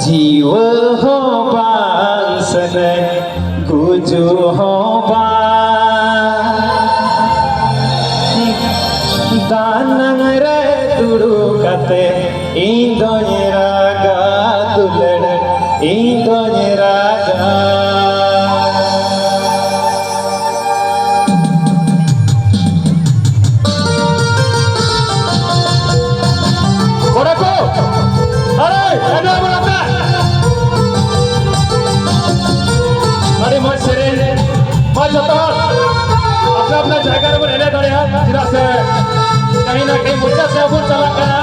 जीव हो बांसन गुजु हो दानंग रे दुड़ू कते इंदोने रागा दुलड़ इंदोने रागा अपना जगह पर रहने दो यार जिरा से कहीं ना कहीं मुझे से अब चला गया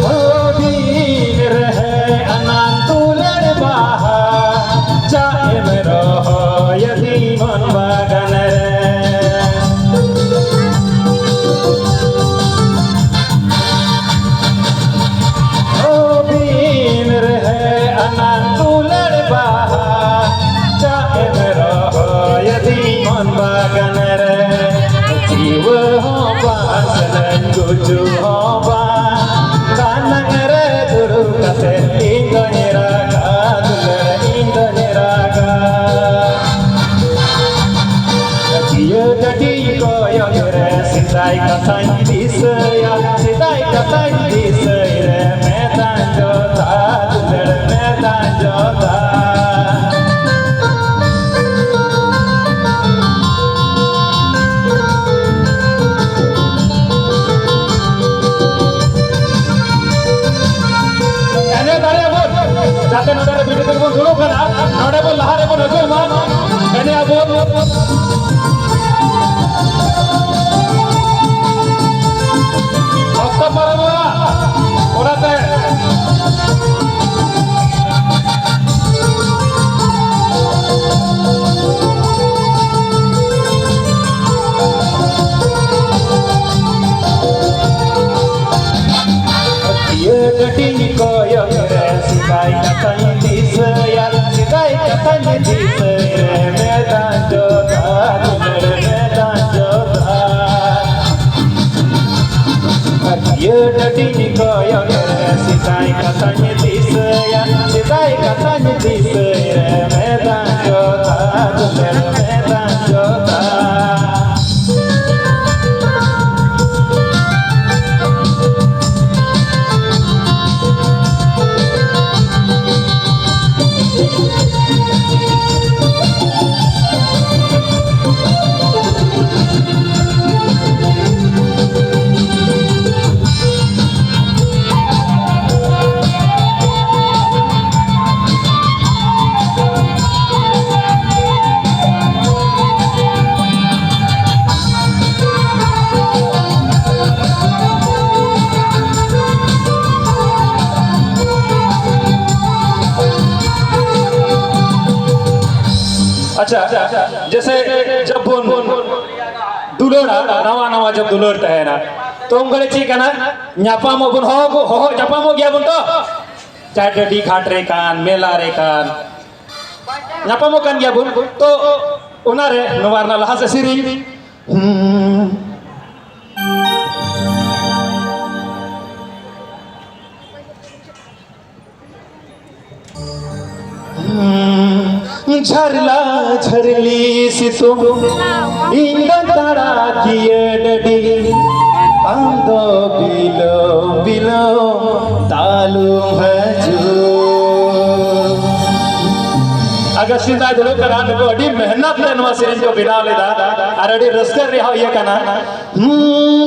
ओ दीन रहे अनंतुलर बाहा चाहे मेरो हो यदि मन बागन गुजु होबा कानंग रे दुरु कते इंदोने रागा दुलड़ इंदोने रागा जियो गडी को योरे सिदाई कथाई दिसया सिदाई कथाई दिसय रे मैदान जोता दुलड़ मैदान जोता जाते नोडे वीडियो तक बोल दुड़ो कना नोडे बोल लहारे बोल नजर मान एने अब भक्त परमरा ओराते ये गटी को यो सिदाई कथाई दिसया सिदाई कथाई दिसया मैदान जोता दुलड़ मैदान जोता ये डटी को यो सिदाई कथाई दिसया सिदाई कथाई दिसया मैदान जोता दुलड़ मैदान जोता अच्छा जैसे जब दुलोड़ा नवा नवा जब दुलोड़ता है ना तो हम गले चीक ना न्यापामो बुन हो न्यापामो गया बुन तो चाहे डी खाट रे कान मेला रे कान न्यापामो कान गया बुन तो उनारे नवारना लहा से सिरी झरला झरली सितु इंद तड़ा किए डडी आंदो बिलो बिलो तालू हजू अगर सिंधा दुलो करा तो अड़ी मेहनत ले नवा सिरिंज को बिना ले दा और अड़ी रसकर रहा ये कना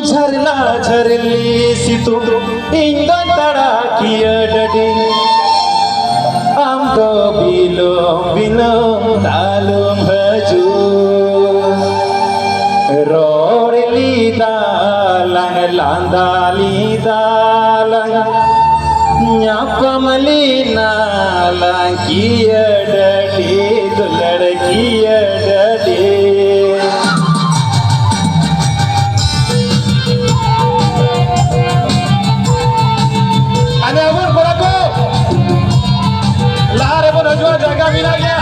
झरला झरली सितु इंद तड़ा किए डडी आंदो बिलो बिलो तालुम हजू रोड़ली दालंग लांदाली दालंग न्यापमली नालंग किए डडी दुलड़ किए डडी जगह मिला गया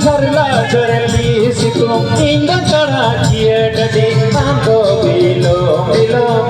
झरला झरली सितुम इंद चढ़ा चिए डडी आंदो बिलो बिलो